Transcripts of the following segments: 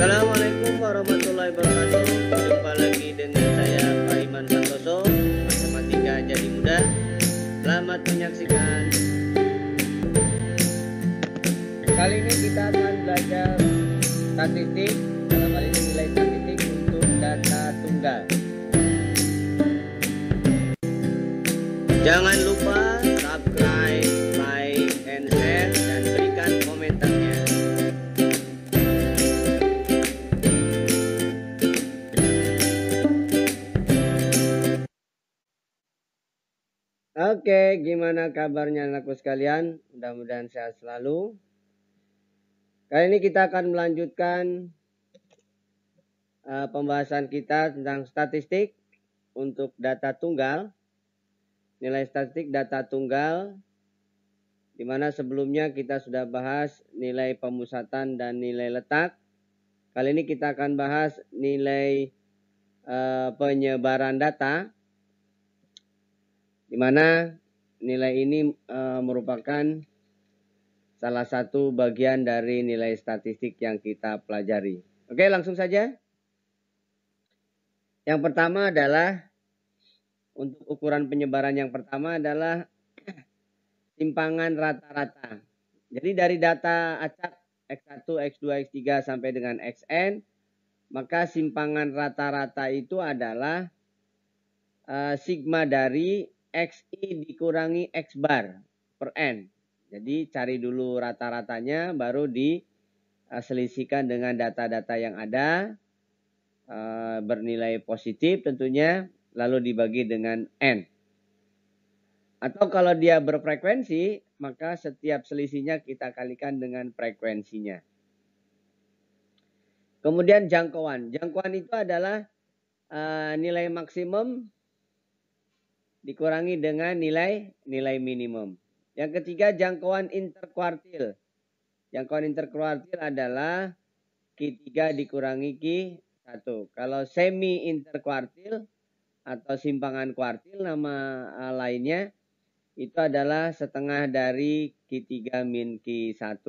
Assalamualaikum warahmatullahi wabarakatuh. Jumpa lagi dengan saya Pak Iman Santoso, Matematika Jadi Mudah. Selamat menyaksikan. Kali ini kita akan belajar statistik. Dalam hal ini nilai statistik untuk data tunggal. Jangan lupa subscribe, like, and share, dan berikan komentarnya. Oke, gimana kabarnya anakku sekalian? Mudah-mudahan sehat selalu. Kali ini kita akan melanjutkan pembahasan kita tentang statistik untuk data tunggal. Nilai statistik data tunggal, di mana sebelumnya kita sudah bahas nilai pemusatan dan nilai letak. Kali ini kita akan bahas nilai penyebaran data, di mana nilai ini merupakan salah satu bagian dari nilai statistik yang kita pelajari. Oke, langsung saja. Yang pertama adalah, untuk ukuran penyebaran yang pertama adalah simpangan rata-rata. Jadi dari data acak X1, X2, X3 sampai dengan Xn, maka simpangan rata-rata itu adalah sigma dari Xi dikurangi X bar per N. Jadi cari dulu rata-ratanya, baru diselisihkan dengan data-data yang ada, bernilai positif tentunya, lalu dibagi dengan N. Atau kalau dia berfrekuensi, maka setiap selisihnya kita kalikan dengan frekuensinya. Kemudian jangkauan. Jangkauan itu adalah nilai maksimum dikurangi dengan nilai minimum. Yang ketiga, jangkauan interkuartil. Jangkauan interkuartil adalah Q3 dikurangi Q1. Kalau semi interkuartil atau simpangan kuartil, nama lainnya, itu adalah setengah dari Q3 min Q1.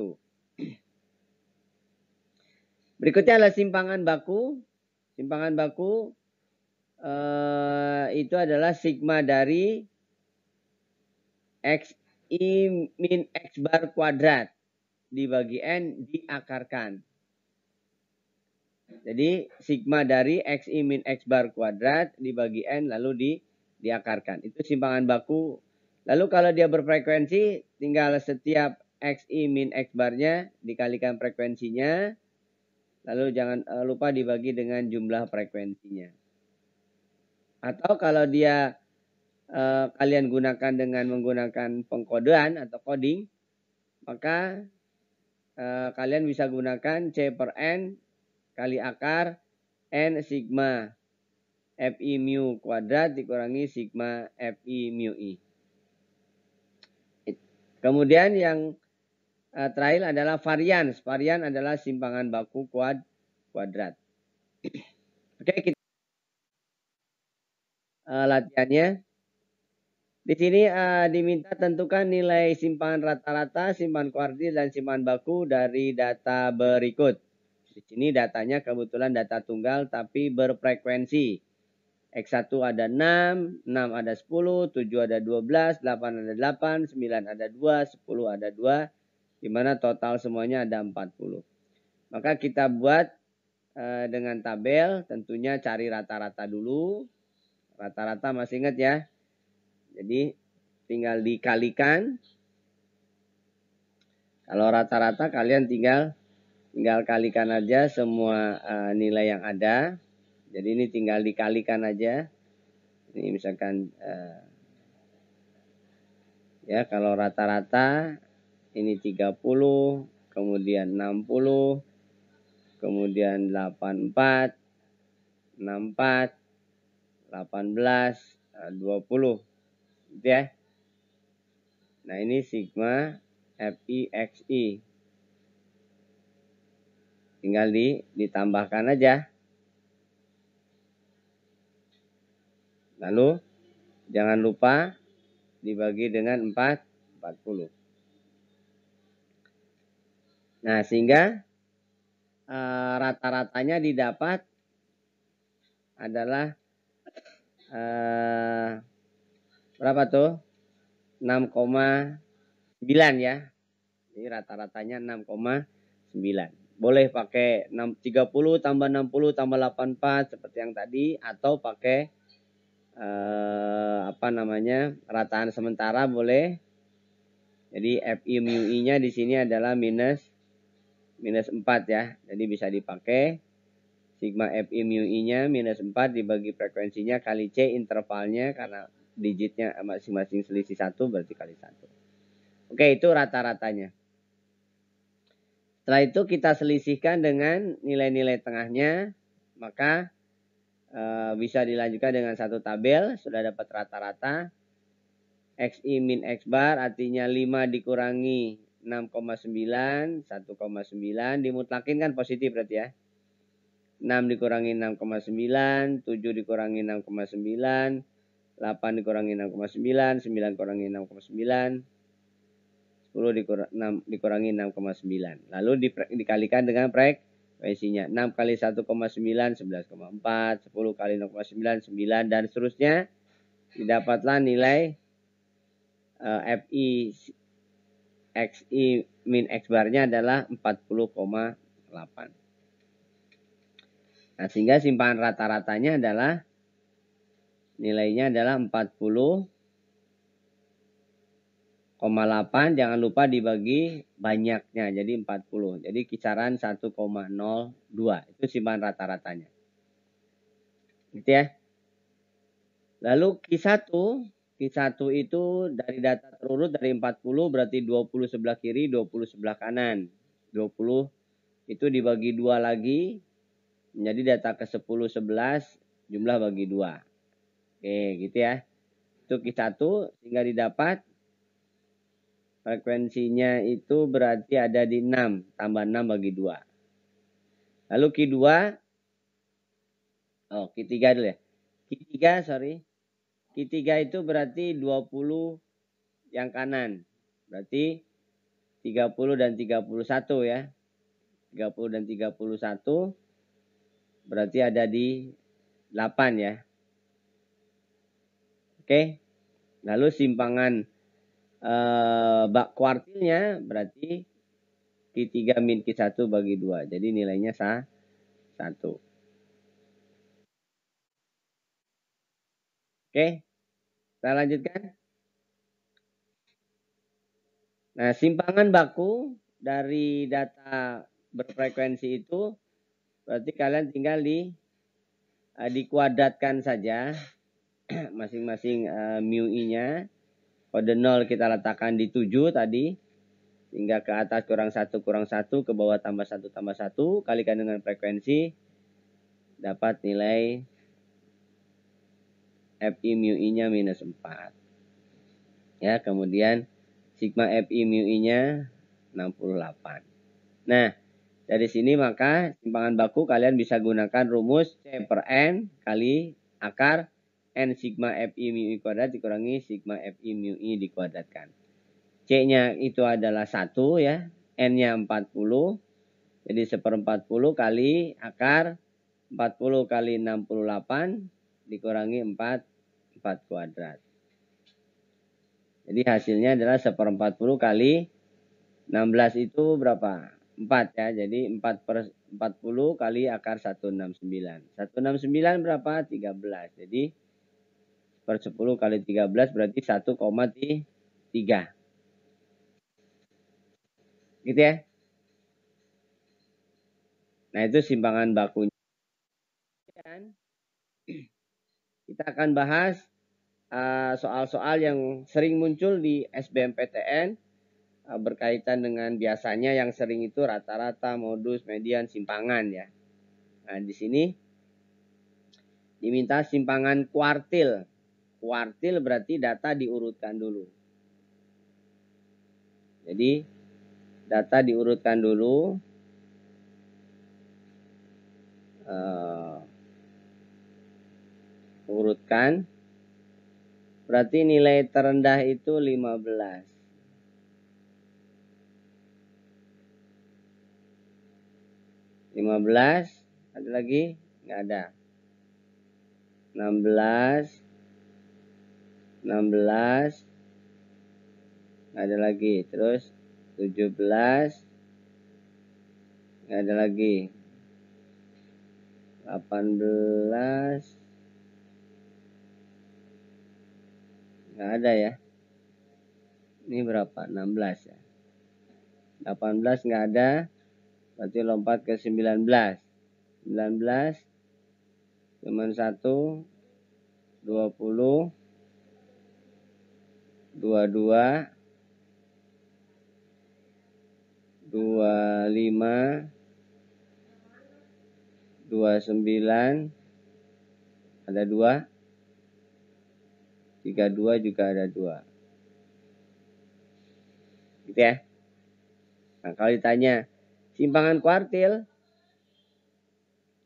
Berikutnya adalah simpangan baku. Simpangan baku itu adalah sigma dari Xi min X bar kuadrat dibagi N diakarkan. Jadi sigma dari Xi min X bar kuadrat dibagi N lalu diakarkan. Itu simpangan baku. Lalu kalau dia berfrekuensi, tinggal setiap Xi min X barnya dikalikan frekuensinya. Lalu jangan lupa dibagi dengan jumlah frekuensinya. Atau kalau dia kalian gunakan dengan menggunakan pengkodean atau coding, maka kalian bisa gunakan C per N kali akar N sigma Fi mu kuadrat dikurangi sigma Fi mu I. Kemudian yang terakhir adalah varians. Varian adalah simpangan baku kuadrat. Oke, kita latihannya. Di sini diminta tentukan nilai simpangan rata-rata, simpangan kuartil, dan simpangan baku dari data berikut. Di sini datanya kebetulan data tunggal tapi berfrekuensi. X1 ada 6, 6 ada 10, 7 ada 12, 8 ada 8, 9 ada 2, 10 ada 2, di mana total semuanya ada 40. Maka kita buat dengan tabel, tentunya cari rata-rata dulu. Rata-rata masih ingat ya. Jadi tinggal dikalikan. Kalau rata-rata kalian tinggal kalikan aja semua nilai yang ada. Jadi ini tinggal dikalikan aja. Ini misalkan ya kalau rata-rata ini 30, kemudian 60, kemudian 84, 64, 18, 20. Gitu ya. Nah, ini sigma Fi Xi. Tinggal ditambahkan aja. Lalu jangan lupa dibagi dengan 40. Nah, sehingga rata-ratanya didapat adalah berapa tuh? 6,9 ya. Jadi rata-ratanya 6,9. Boleh pakai 30 tambah 60 tambah 84 seperti yang tadi, atau pakai rataan sementara boleh. Jadi FI mu I-nya di sini adalah minus 4 ya. Jadi bisa dipakai sigma FI mu I-nya minus 4 dibagi frekuensinya kali C intervalnya, karena digitnya masing-masing selisih 1 berarti kali 1. Oke, itu rata-ratanya. Setelah itu kita selisihkan dengan nilai-nilai tengahnya, maka bisa dilanjutkan dengan satu tabel. Sudah dapat rata-rata. XI min X bar artinya 5 dikurangi 6,9, 1,9. Dimutlakin kan positif berarti ya. 6 dikurangi 6,9, 7 dikurangi 6,9, 8 dikurangi 6,9, 9 kurangi 6,9, 10 dikurangi 6,9. Lalu dikalikan dengan frekuensinya. 6 kali 1,9, 11,4. 10 kali 0,9, 9. Dan seterusnya. Didapatlah nilai FI XI min X barnya adalah 40,8. Nah, sehingga simpangan rata-ratanya adalah nilainya adalah 40,8. Jangan lupa dibagi banyaknya, jadi 40. Jadi kisaran 1,02. Itu simpangan rata-ratanya. Gitu ya. Lalu Q1 itu dari data terurut dari 40 berarti 20 sebelah kiri, 20 sebelah kanan. 20 itu dibagi 2 lagi menjadi data ke 10 11 jumlah bagi 2. Oke, gitu ya. Itu Q1 sehingga didapat frekuensinya itu berarti ada di 6 tambah 6 bagi 2. Lalu Q2 Q3 dulu ya. Q3 itu berarti 20 yang kanan. Berarti 30 dan 31 ya. 30 dan 31 berarti ada di 8 ya. Oke. Lalu simpangan kuartilnya berarti Q3 min Q1 bagi 2. Jadi nilainya 1. Oke. Kita lanjutkan. Nah, simpangan baku dari data berfrekuensi itu berarti kalian tinggal dikuadratkan saja masing-masing mu I-nya. Kode 0 kita letakkan di 7 tadi. Hingga ke atas kurang 1 kurang 1, ke bawah tambah 1 tambah 1, kalikan dengan frekuensi, dapat nilai FI mu I-nya minus 4. Ya, kemudian sigma FI mu I-nya 68. Nah, dari sini maka simpangan baku kalian bisa gunakan rumus C per N kali akar N sigma FI mu I kuadrat dikurangi sigma FI mu I dikuadratkan. C-nya itu adalah 1 ya, N-nya 40. Jadi 1/40 kali akar 40 kali 68 dikurangi 4 kuadrat. Jadi hasilnya adalah 1/40 kali 16 itu berapa? 4 ya. Jadi 4/40 kali akar 169. 169 berapa? 13. Jadi 1/10 kali 13 berarti 1,3. Gitu ya. Nah, itu simpangan bakunya. Kita akan bahas soal-soal yang sering muncul di SBMPTN berkaitan dengan biasanya yang sering itu rata-rata, modus, median, simpangan ya. Nah, di sini diminta simpangan kuartil. Kuartil berarti data diurutkan dulu. Jadi data diurutkan dulu. Urutkan. Berarti nilai terendah itu 15. 15, ada lagi? Nggak ada. 16, 16, nggak ada lagi. Terus 17, nggak ada lagi. 18, nggak ada ya. Ini berapa? 16 ya. 18 nggak ada. Berarti lompat ke 19. 19 cuman 1, 20, 22, 25, 29, ada 2, 32 juga ada 2. Gitu ya. Nah, kalau ditanya simpangan kuartil,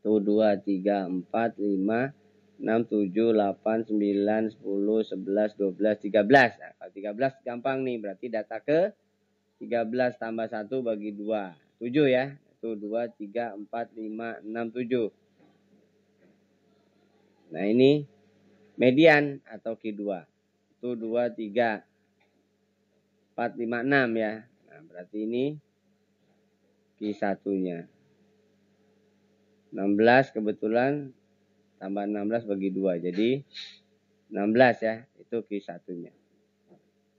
tuh 2, 3, 4, 5, 6, 7, 8, 9, 10, 11, 12, 13. Nah, kalau 13 gampang nih, berarti data ke 13 tambah 1 bagi 2. 7 ya. Itu 2, 3, 4, 5, 6, 7. Nah, ini median atau Q2. Itu 2, 3, 4, 5, 6 ya. Nah, berarti ini Q1-nya. 16 kebetulan tambah 16 bagi 2. Jadi 16 ya. Itu Q1-nya.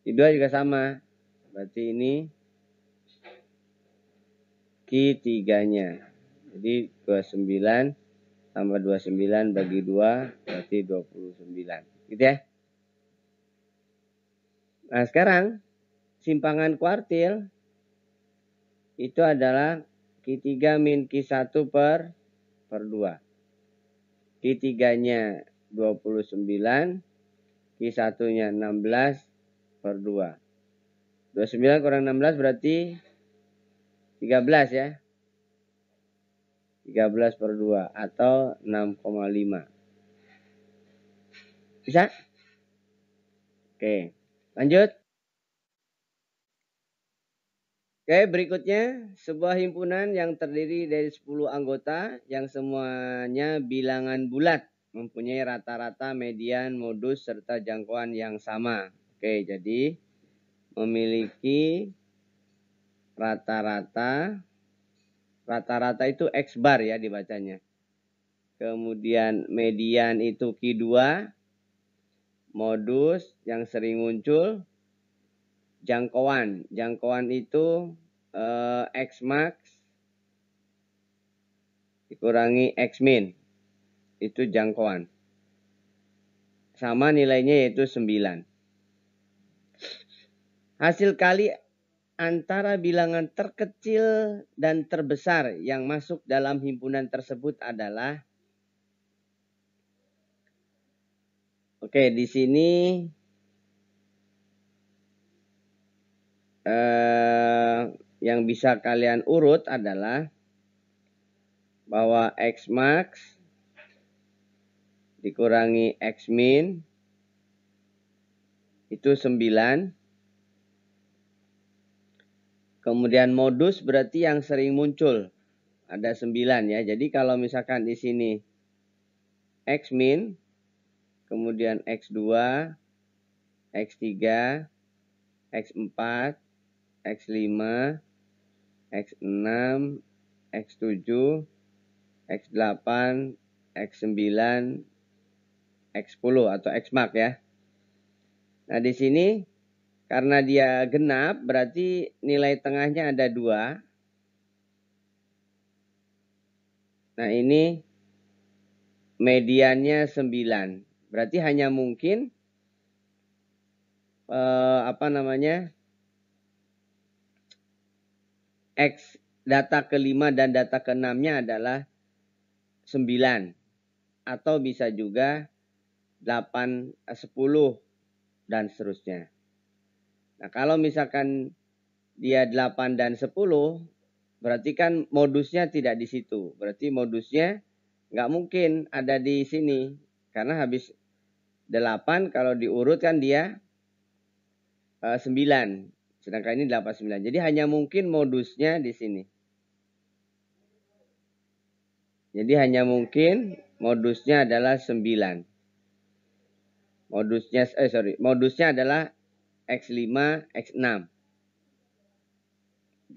Q2 juga sama. Berarti ini Q3-nya. Jadi 29 tambah 29 bagi 2 berarti 29. Gitu ya. Nah, sekarang simpangan kuartil itu adalah Q3 min Q1 per 2. Q3-nya 29, Q1-nya 16 per 2. 29 kurang 16 berarti 13 ya. 13 per 2 atau 6,5. Bisa? Oke, lanjut. Oke, berikutnya sebuah himpunan yang terdiri dari 10 anggota yang semuanya bilangan bulat, mempunyai rata-rata, median, modus, serta jangkauan yang sama. Oke, jadi memiliki rata-rata itu X bar ya dibacanya. Kemudian median itu Q2, modus yang sering muncul, jangkauan itu X max dikurangi X min, itu jangkauan. Sama nilainya yaitu 9. Hasil kali antara bilangan terkecil dan terbesar yang masuk dalam himpunan tersebut adalah, oke, di sini yang bisa kalian urut adalah bahwa X max dikurangi X min itu 9. Kemudian modus berarti yang sering muncul. Ada 9 ya. Jadi kalau misalkan di sini X min, kemudian X2, X3, X4, X5, X6, X7, X8, X9, X10 atau X mark ya. Nah, di sini karena dia genap berarti nilai tengahnya ada 2. Nah, ini mediannya 9. Berarti hanya mungkin X data ke-5 dan data ke-6-nya adalah 9. Atau bisa juga 8, 10 dan seterusnya. Nah, kalau misalkan dia 8 dan 10, berarti kan modusnya tidak di situ. Berarti modusnya nggak mungkin ada di sini. Karena habis 8 kalau diurut kan dia 9. Sedangkan ini 8, 9. Jadi hanya mungkin modusnya di sini. Jadi hanya mungkin modusnya adalah 9. Modusnya adalah X5, X6.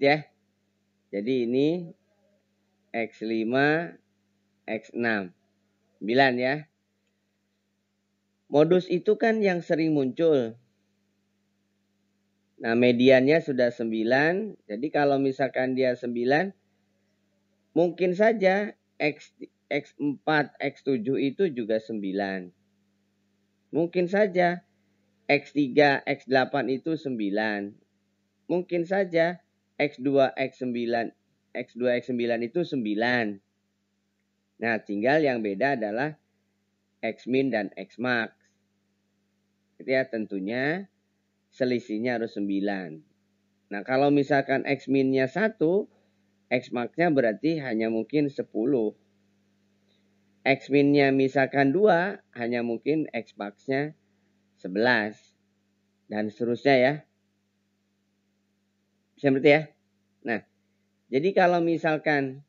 Ya. Jadi ini X5, X6. 9 ya. Modus itu kan yang sering muncul. Nah, mediannya sudah 9. Jadi kalau misalkan dia 9, mungkin saja X4, X7 itu juga 9. Mungkin saja X3, X8 itu 9. Mungkin saja X2, X9 itu 9. Nah, tinggal yang beda adalah X-min dan X-max. Ya, tentunya selisihnya harus 9. Nah, kalau misalkan X-minnya 1, X-max-nya berarti hanya mungkin 10. X-minnya misalkan 2, hanya mungkin X-max-nya 11. Dan seterusnya ya. Bisa berarti ya? Nah, jadi kalau misalkan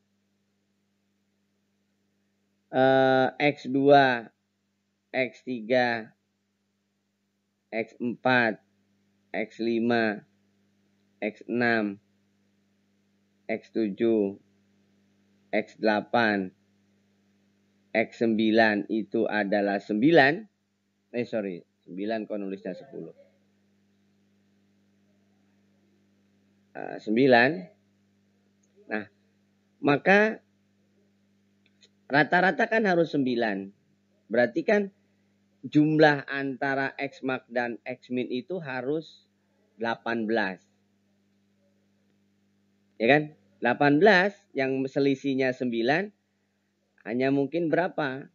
X2, X3, X4, X5, X6, X7, X8, X9 itu adalah 9. 9 kok nulisnya 10. 9. Nah, maka rata-rata kan harus 9. Berarti kan jumlah antara X-max dan X-min itu harus 18. Ya kan? 18 yang selisihnya 9 hanya mungkin berapa?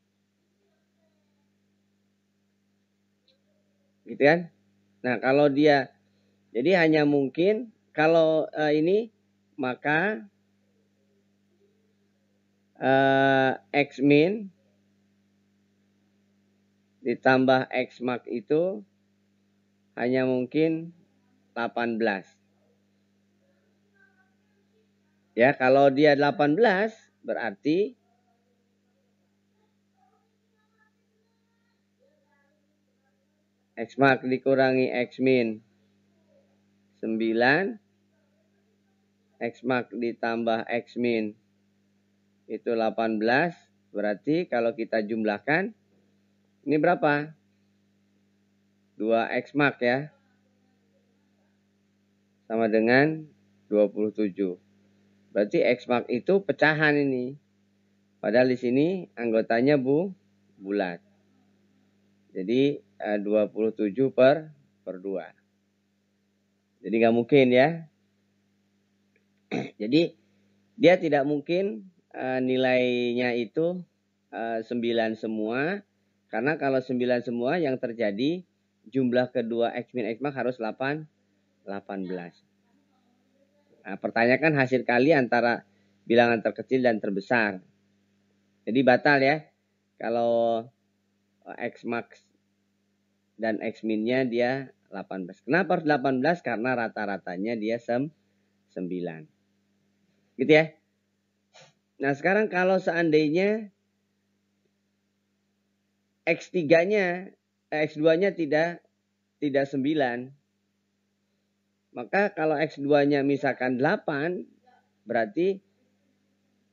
Gitu kan? Nah, kalau dia jadi hanya mungkin kalau ini maka X-min ditambah X-max itu hanya mungkin 18. Ya, kalau dia 18 berarti X-max dikurangi X-min 9. X-max ditambah X-min itu 18. Berarti kalau kita jumlahkan ini berapa? 2 X-max ya. Sama dengan 27. Berarti X-max itu pecahan ini. Padahal di sini anggotanya bulat. Jadi 27 per 2. Jadi nggak mungkin ya. Jadi dia tidak mungkin nilainya itu 9 semua. Karena kalau 9 semua yang terjadi jumlah kedua X-min X-max harus 18. Nah, pertanyakan hasil kali antara bilangan terkecil dan terbesar. Jadi batal ya. Kalau X-max dan X-minnya dia 18. Kenapa harus 18? Karena rata-ratanya dia 9. Gitu ya. Nah, sekarang kalau seandainya X3-nya, X2-nya tidak 9. Maka kalau X2-nya misalkan 8, berarti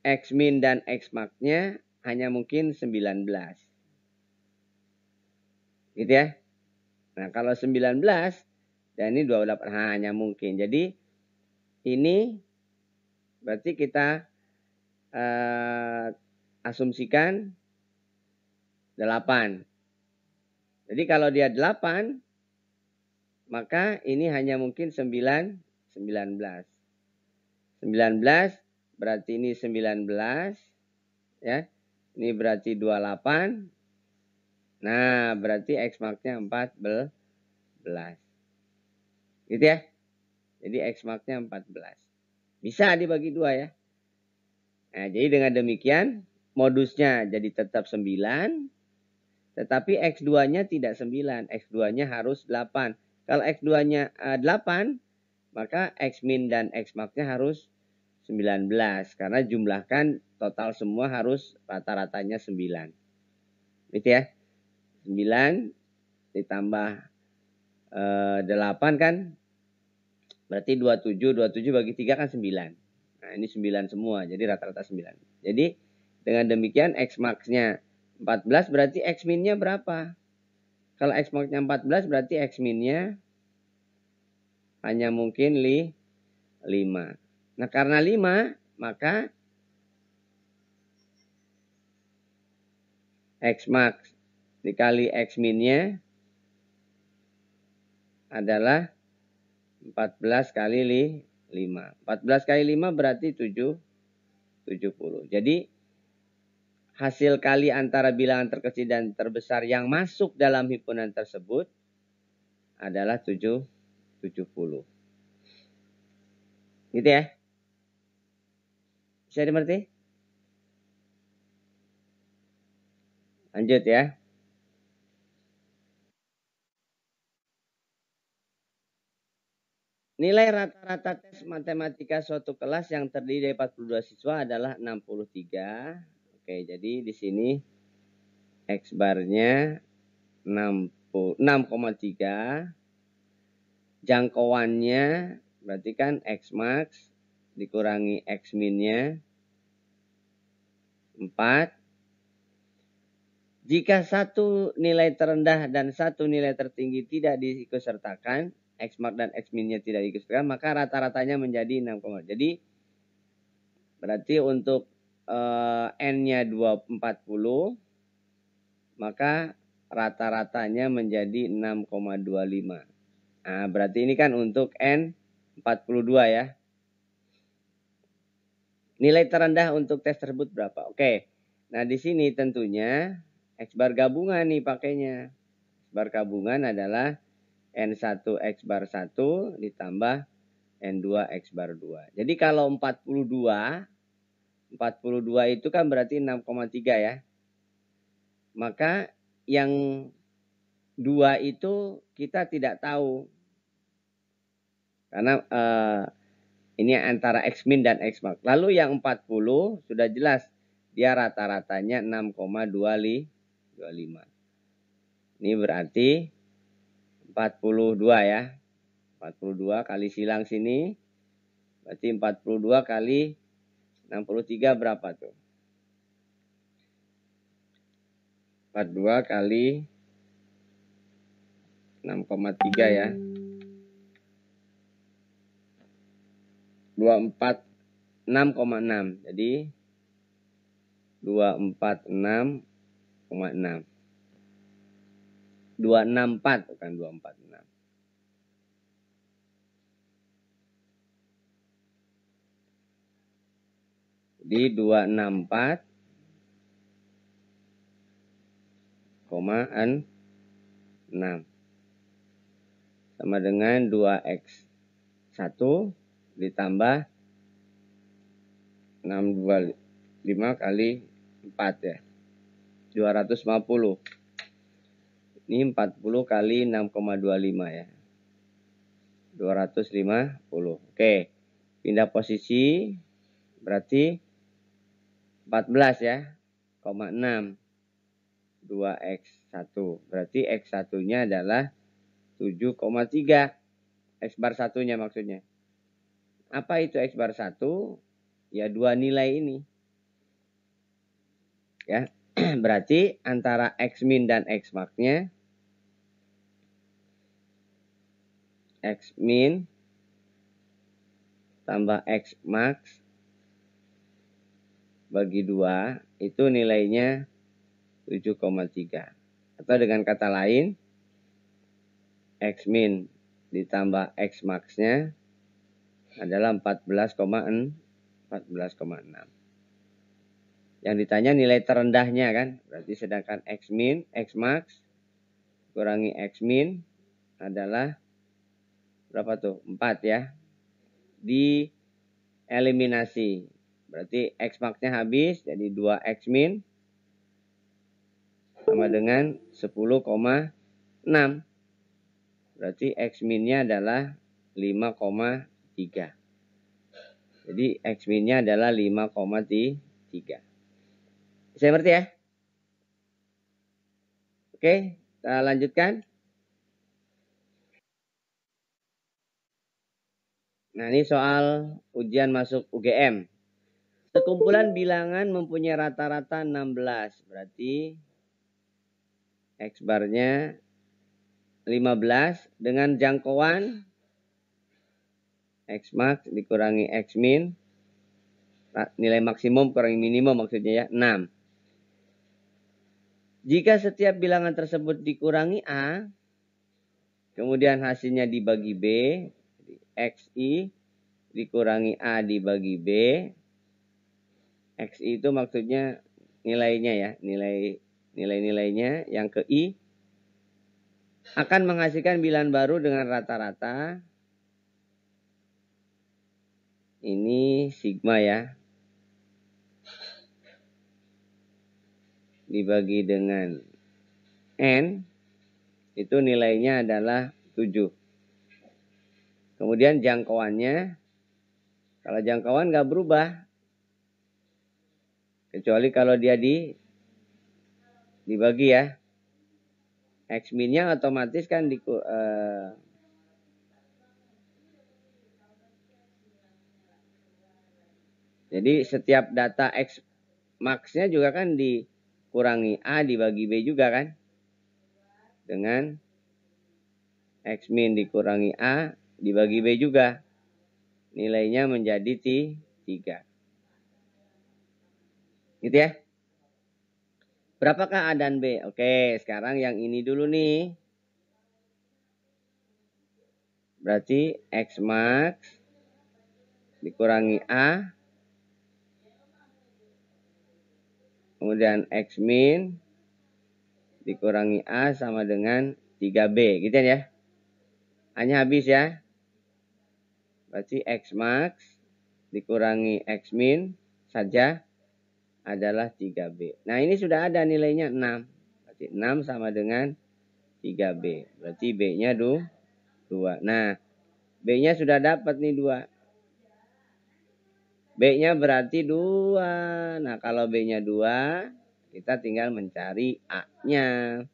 X-min dan X-max-nya hanya mungkin 19. Gitu ya. Nah, kalau 19 dan ini 28 hanya mungkin. Jadi ini berarti kita asumsikan 8. Jadi kalau dia 8, maka ini hanya mungkin 19. 19 berarti ini 19 ya. Ini berarti 28. Nah, berarti X-max-nya 14. Gitu ya. Jadi X-max-nya 14. Bisa dibagi 2 ya. Nah, jadi dengan demikian modusnya jadi tetap 9. Tetapi X2-nya tidak 9. X2-nya harus 8. Kalau X2-nya 8, maka X-min dan X-max-nya harus 19. Karena jumlahkan total semua harus rata-ratanya 9. Gitu ya. 9 ditambah 8 kan. Berarti 27. 27 bagi 3 kan 9. Nah ini 9 semua. Jadi rata-rata 9. Jadi dengan demikian X max-nya 14 berarti X min-nya berapa? Kalau X max-nya 14 berarti X min-nya hanya mungkin 5. Nah karena 5 maka X max dikali X min-nya adalah 14 kali 5. 14 kali 5 berarti 70. Jadi hasil kali antara bilangan terkecil dan terbesar yang masuk dalam himpunan tersebut adalah 70. Gitu ya. Bisa dimengerti? Lanjut ya. Nilai rata-rata tes matematika suatu kelas yang terdiri dari 42 siswa adalah 63. Oke, jadi di sini X bar-nya 6,3. Jangkauannya berarti kan X max dikurangi X min-nya 4. Jika satu nilai terendah dan satu nilai tertinggi tidak diikutsertakan, X max dan X min-nya tidak diikutsertakan, maka rata-ratanya menjadi 6. Jadi berarti untuk N-nya 40, maka rata-ratanya menjadi 6,25. Nah, berarti ini kan untuk N 42 ya. Nilai terendah untuk tes tersebut berapa? Oke. Nah, di sini tentunya X bar gabungan nih pakainya. X bar gabungan adalah N1 X bar 1 ditambah N2 X bar 2. Jadi kalau 42 itu kan berarti 6,3 ya. Maka yang 2 itu kita tidak tahu. Karena ini antara X min dan X max. Lalu yang 40 sudah jelas. Dia rata-ratanya 6,25. Ini berarti 42 ya. 42 kali silang sini. Berarti 42 kali 63 berapa tuh? 42 kali 6,3 ya. 6,6. Jadi 246,6. 264 bukan 246. Jadi 264,6 sama dengan 2x1 ditambah 625 kali 4 ya. 250. Ini 40 kali 6,25 ya. 250. Oke. Pindah posisi berarti 14 ya. 0,6. 2x1. Berarti x1-nya adalah 7,3. X bar 1-nya maksudnya. Apa itu X bar 1? Ya dua nilai ini. Ya. Berarti antara X min dan X max-nya. X min tambah X max bagi 2 itu nilainya 7,3. Atau dengan kata lain X min ditambah X max-nya adalah 14,6. Yang ditanya nilai terendahnya kan. Berarti sedangkan X min, X max kurangi X min adalah berapa tuh? 4 ya. Di eliminasi. Berarti X max-nya habis jadi 2X min sama dengan 10,6. Berarti X min-nya adalah 5,3. Jadi X min-nya adalah 5,3. Saya ngerti ya? Oke, kita lanjutkan. Nah, ini soal ujian masuk UGM. Sekumpulan bilangan mempunyai rata-rata 16. Berarti X barnya 15 dengan jangkauan X max dikurangi X min. Nilai maksimum kurangi minimum maksudnya ya, 6. Jika setiap bilangan tersebut dikurangi A, kemudian hasilnya dibagi B, XI dikurangi A dibagi B. XI itu maksudnya nilainya ya, nilai-nilainya yang ke I akan menghasilkan bilangan baru dengan rata-rata. Ini sigma ya. Dibagi dengan N, itu nilainya adalah 7. Kemudian jangkauannya, kalau jangkauan nggak berubah. Kecuali kalau dia dibagi ya. X min-nya otomatis kan jadi setiap data X max-nya juga kan dikurangi A dibagi B juga kan. Dengan X min dikurangi A dibagi B juga. Nilainya menjadi 3. Gitu ya. Berapakah A dan B? Oke, sekarang yang ini dulu nih. Berarti X max dikurangi A. Kemudian X min dikurangi A sama dengan 3B. Gitu ya. Hanya habis ya. Berarti X max dikurangi X min saja adalah 3B. Nah ini sudah ada nilainya 6. Berarti 6 sama dengan 3B. Berarti B-nya 2. Nah B-nya sudah dapat nih 2. B-nya berarti 2. Nah kalau B-nya 2, kita tinggal mencari A-nya.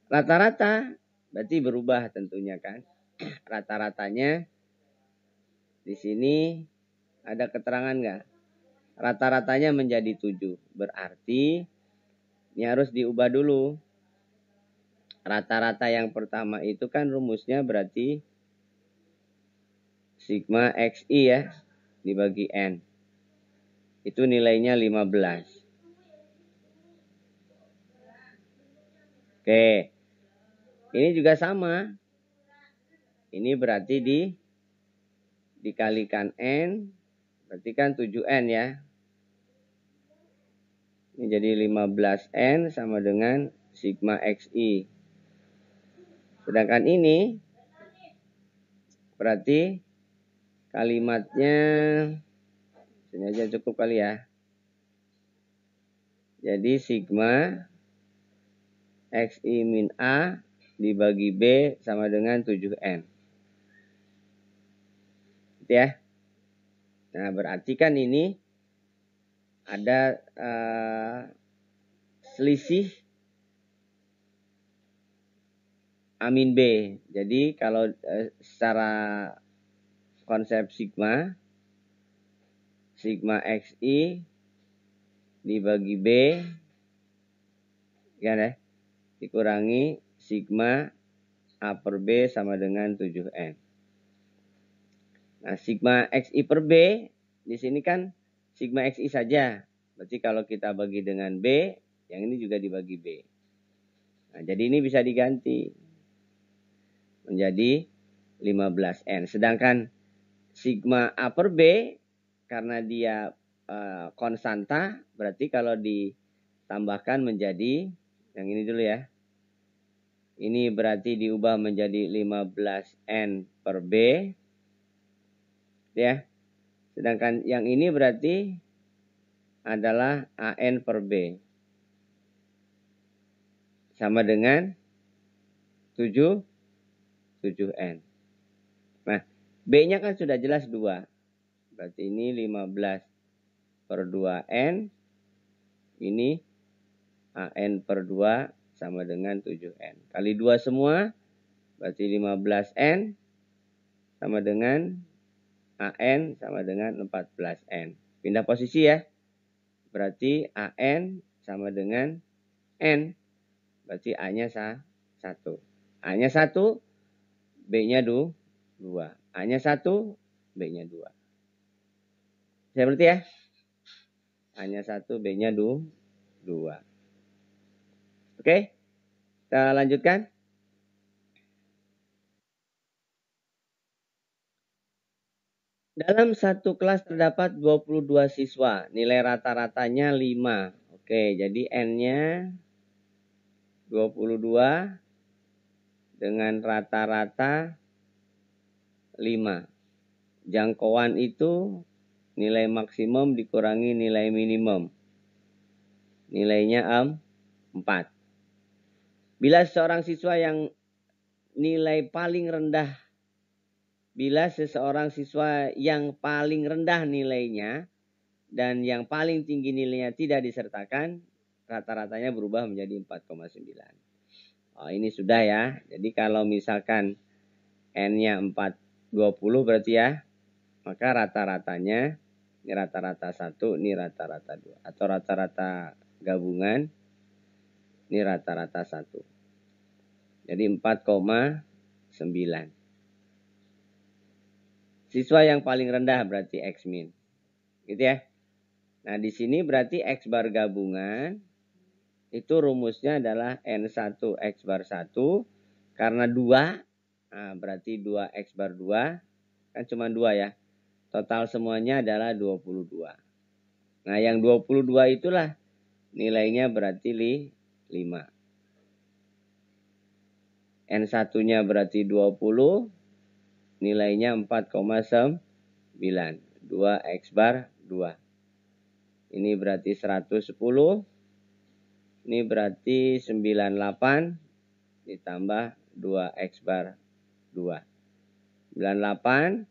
Rata-rata berarti berubah tentunya kan. Rata-ratanya di sini ada keterangan nggak? Rata-ratanya menjadi 7. Berarti ini harus diubah dulu. Rata-rata yang pertama itu kan rumusnya berarti sigma XI ya dibagi N. Itu nilainya 15. Oke. Ini juga sama. Ini berarti dikalikan N. Berarti kan 7N ya. Ini jadi 15N sama dengan sigma XI. Sedangkan ini berarti kalimatnya sini aja cukup kali ya. Jadi sigma XI min A dibagi B sama dengan 7N. Gitu ya. Nah berarti kan ini ada selisih A min B. Jadi kalau secara konsep sigma XI dibagi B kan ya, dikurangi sigma A per B sama dengan 7N. Nah sigma XI per B di sini kan sigma XI saja. Berarti kalau kita bagi dengan B, yang ini juga dibagi B. Nah jadi ini bisa diganti menjadi 15N. Sedangkan sigma A per B karena dia konstanta, berarti kalau ditambahkan menjadi yang ini dulu ya. Ini berarti diubah menjadi 15N per B. Ya. Sedangkan yang ini berarti adalah AN per B. Sama dengan 7N. Nah, B-nya kan sudah jelas 2. Berarti ini 15/2N. Ini AN per 2 sama dengan 7N. Kali 2 semua, berarti 15N sama dengan AN sama dengan 14N. Pindah posisi ya. Berarti AN sama dengan N. Berarti A-nya 1. A-nya 1, B-nya 2. A-nya 1, B-nya 2. Saya berarti ya. A-nya 1, B-nya 2. Oke, kita lanjutkan. Dalam satu kelas terdapat 22 siswa. Nilai rata-ratanya 5. Oke, jadi N-nya 22 dengan rata-rata 5. Jangkauan itu nilai maksimum dikurangi nilai minimum. Nilainya 4. Bila seorang siswa yang nilai paling rendah Bila seseorang siswa yang paling rendah nilainya dan yang paling tinggi nilainya tidak disertakan, rata-ratanya berubah menjadi 4,9. Oh, ini sudah ya. Jadi kalau misalkan N-nya 420 berarti ya, maka rata-ratanya ini rata-rata 1, ini rata-rata 2. Atau rata-rata gabungan, ini rata-rata 1. Jadi 4,9. Siswa yang paling rendah berarti X min. Gitu ya. Nah, di sini berarti X bar gabungan itu rumusnya adalah N1 X bar 1 karena 2. Nah, berarti 2 X bar 2 kan cuma 2 ya. Total semuanya adalah 22. Nah, yang 22 itulah nilainya berarti 5. N1-nya berarti 20. Nilainya 4,9. 2 X bar 2. Ini berarti 110. Ini berarti 98 ditambah 2 X bar 2. 98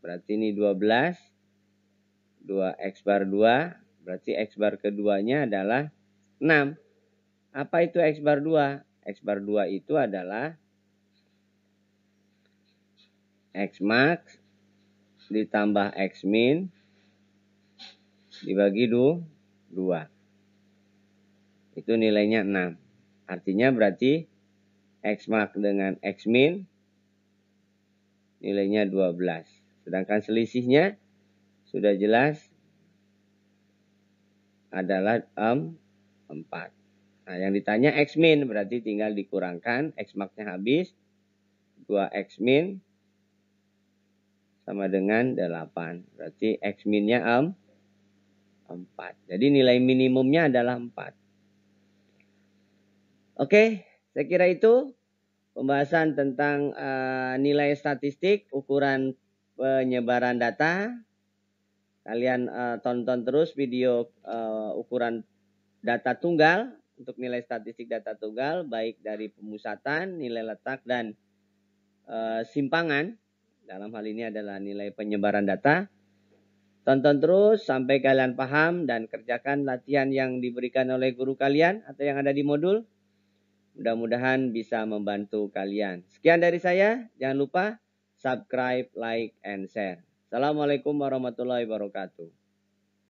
berarti ini 12. 2 X bar 2 berarti X bar keduanya adalah 6. Apa itu X bar 2? X bar 2 itu adalah X max ditambah X min dibagi 2. Itu nilainya 6. Artinya berarti X max dengan X min nilainya 12. Sedangkan selisihnya sudah jelas adalah 4. Nah, yang ditanya X min berarti tinggal dikurangkan. X max-nya habis. 2 X min sama dengan 8. Berarti X min-nya 4. Jadi nilai minimumnya adalah 4. Oke, saya kira itu pembahasan tentang nilai statistik, ukuran penyebaran data. Kalian tonton terus video ukuran data tunggal untuk nilai statistik data tunggal, baik dari pemusatan, nilai letak, dan simpangan. Dalam hal ini adalah nilai penyebaran data. Tonton terus sampai kalian paham dan kerjakan latihan yang diberikan oleh guru kalian atau yang ada di modul. Mudah-mudahan bisa membantu kalian. Sekian dari saya. Jangan lupa subscribe, like, and share. Assalamualaikum warahmatullahi wabarakatuh.